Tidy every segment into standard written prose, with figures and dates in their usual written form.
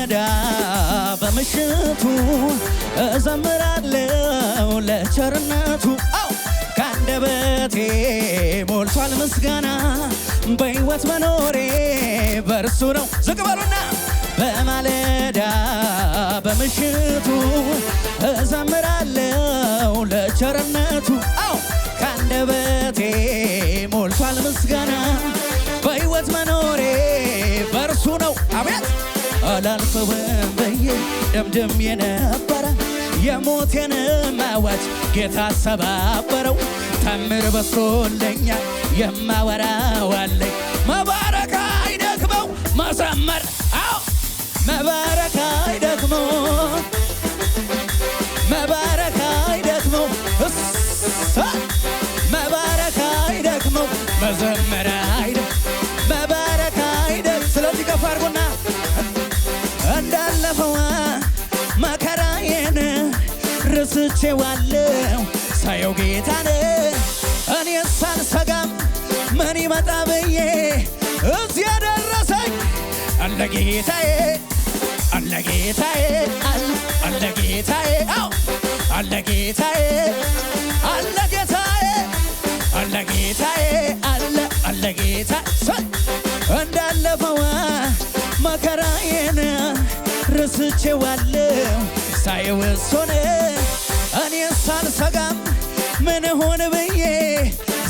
በማለዳ በምሽቱ እዘምራለሁ ለቸርነቱ ካንደበቴ ሞልቷል ምስጋና በሕይወት መኖሬ በርሱ ነው። ዝቅ በሉና በማለዳ በምሽቱ እዘምራለሁ ለቸርነቱ ካንደበቴ ሞልቷል ምስጋና በሕይወት መኖሬ በርሱ ነው። አቤት አላልፈውም ብዬ ደምድሜ ነበረ የሞቴን አዋጅ ጌታ ሰባበረው። ታምር በዝቶልኛል የማወራው አለኝ መባረክ አይደክመው መዘመር መባረክ አይደክመው መባረክ አይደክመው መባረክ አይደክመው መዘመር መባረክ አይደክ ስለዚህ ከፍ አድርጉና እንዳለፈው መከራዬን ረስቼዋለሁ ሳየው ጌታን እኔ ሳልሰጋም ምን ይመጣ ብዬ እዚህ ያደረሰኝ አለ ጌታዬ አለ ጌታዬ አለ ጌታዬ አለ ጌታዬ አለ ጌታዬ አለ ጌታዬ አለ ጌታዬ እንዳለፈው መከራዬን ረስቼዋለሁ ሳየው እሱን እኔ ሳልሰጋም ምን ሆነ ብዬ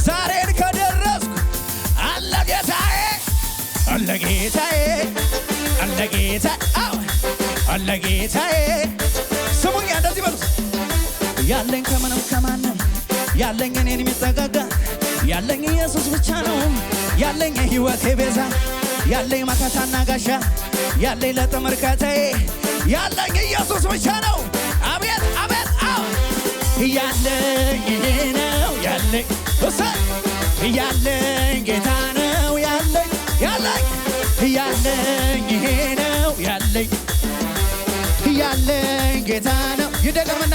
ዛሬን ከደረስኩ አለ ጌታዬ አለ ጌታዬ አለ ጌታዬ አለ ጌታዬ። ስሙኝ እንደዚህ በሉት ያለኝ ከምንም ከማንም ያለኝ እኔን የሚጠጋጋ ያለኝ ኢየሱስ ብቻ ነው። ያለኝ የሕይወቴ ቤዛ ያለኝ መከታና ጋሻ ያለኝ ለተመርካታዬ ያለኝ ኢየሱስ ብቻ ነው። አቤት አቤት ያለኝ ነው ያለኝ ያለኝ ጌታ ነው ያለኝ ያለኝ ነው ያለኝ ጌታ ነው። ይደገምና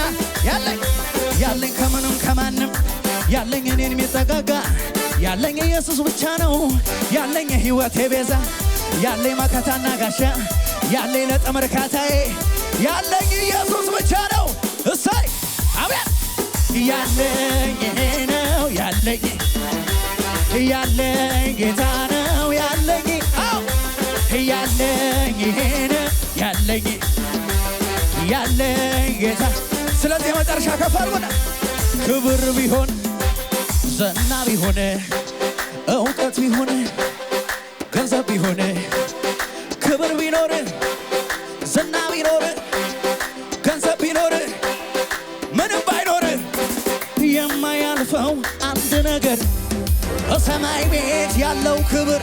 ያለኝ ከምንም ከማንም ያለኝ እኔን የሚጠጋጋ ያለኝ ኢየሱስ ብቻ ነው። ያለኝ የሕይወቴ ቤዛ ያለኝ መከታና ጋሻ ያለኝ ለተመርካታዬ ያለኝ ኢየሱስ ብቻ ነው። እሰይ አቤት ያለኝ ነው ያለኝ ጌታ ነው ያለኝ ያለኝ ጌታ። ስለዚህ የመጨረሻ ከፍ አድርጉና ክብር ቢሆን ዝና ቢሆን እውቀት ቢሆን ገንዘብ ቢሆን ክብር ቢኖር ዝና ቢኖር ገንዘብ ቢኖር ምንም ባይኖር የማያልፈው አንድ ነገር በሰማይ ቤት ያለው ክብር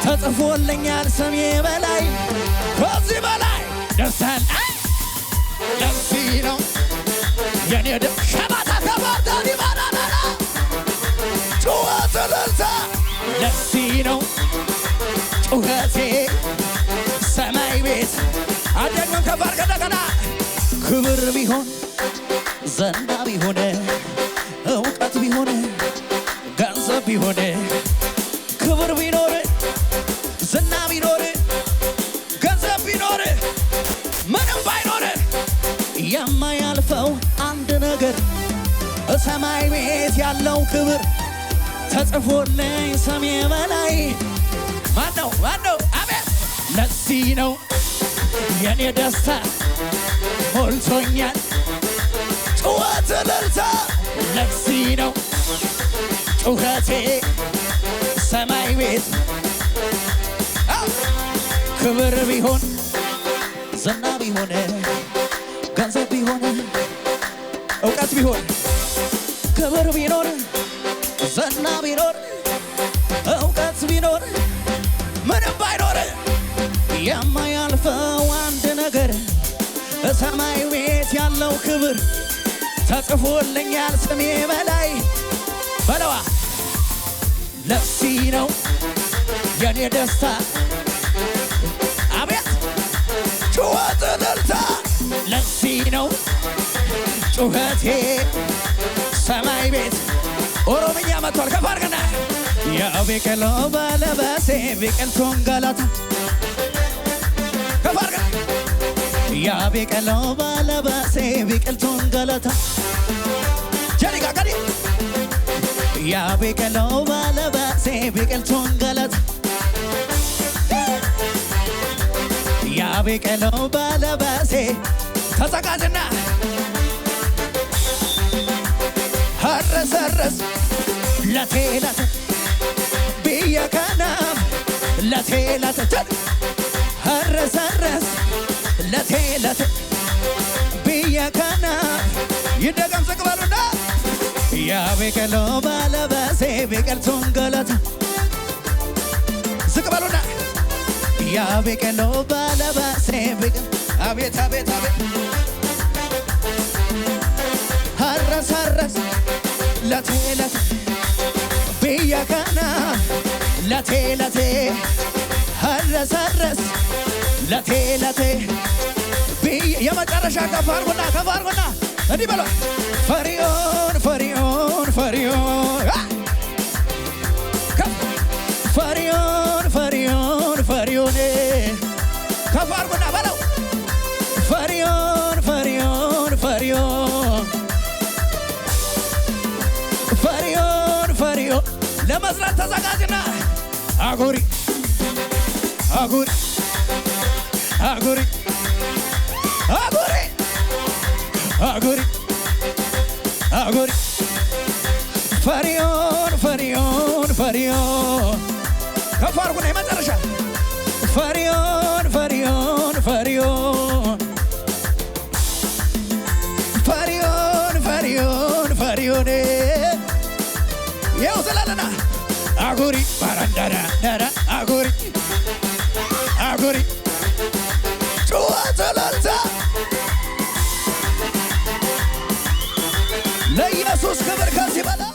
ተጽፎልኛል ስሜ በላይ ከዚህ በላይ ደስታን ለዚህ ነው የኔ ሸባታ ከባርታ ዲባናናና ጩኸት እልልታ ለዚህ ነው ጩኸቴ ሰማይ ቤት አደግመን ከባር ከደገና ክብር ቢሆን ዝና ቢሆን እውቀት ቢሆን ገንዘብ ቢሆን ክብር ቢኖር ዝና ቢኖር ገንዘብ ቢኖር ምንም ባይኖር የማያልፈው አንድ ነገር ሰማይ ቤት ያለው ክብር ተጽፎልኝ ስሜ በላይ ማነው አቤት ለዚህ ነው የኔ ደስታ ሞልቶኛል ጩኸት እልልታ ለዚህ ነው ጩኸቴ ሰማይ ቤት ክብር ቢሆን ዝና ቢሆን ገንዘብ ቢሆን እውቀት ቢሆን ክብር ቢኖር ዝና ቢኖር እውቀት ቢኖር ምንም ባይኖር የማያልፈው አንድ ነገር በሰማይ ቤት ያለው ክብር ተጽፎልኛል ስሜ በላይ በለዋ ለዚህ ነው የኔ ደስታ አቤት ጩኸት እልልታ ለዚህ ነው ጩኸቴ ሰማይ ቤት ኦሮምኛ መጥቷል ከፍ አድርገና የቢቅሎ በለበሴ ቢቅልቱን ገላታ ከፍ አድርገና yaa biqiloo baala baasee biqiltuun galata jedhi gaagadi yaa biqiloo baala baasee biqiltuun galata yaa biqiloo baala baasee ተዘጋጅና ሀረሰረስ ለቴላት ብየከና ለቴላት ሀረሰረስ ለቴላት ብየከና ይደገም ዝቅ በሉና ያ biqiloo baala baasee biqiltuun galata ዝቅ በሉና ያ biqiloo baala baasee አቤት አቤት አቤት ሀረሰረስ ለቴላት ብየከና ለቴላት ሀረሰረስ ለቴላት የመጨረሻ ከፍ አድርጉና እንዲህ በለው ፈሪዖን ፈሪዖን ፈሪዖን ፈሪዖን ፈሪዖን ፈሪዖን ከፍ አድርጉና በለው ፈሪዖን ፈሪዖን ፈሪዖን ፈሪዖን ፈሪዖን ለመዝራት ተዘጋጅና አጉሪ አጉሪ አጉሪ አጉሪ አጉሪ አጉሪ ፈሪዖን ፈሪዖን ፈሪዖን ከፍ አድርጉና የመጨረሻ ፈሪዖን ፈሪዖን ፈሪዖን ፈሪዖን ፈሪዖን ፈሪዖን ይኸው ስላለና አጉሪ ባራንዳራ አጉሪ አጉሪ ጩኸት እልልታ ለኢየሱስ ክብር ከዚህ በላይ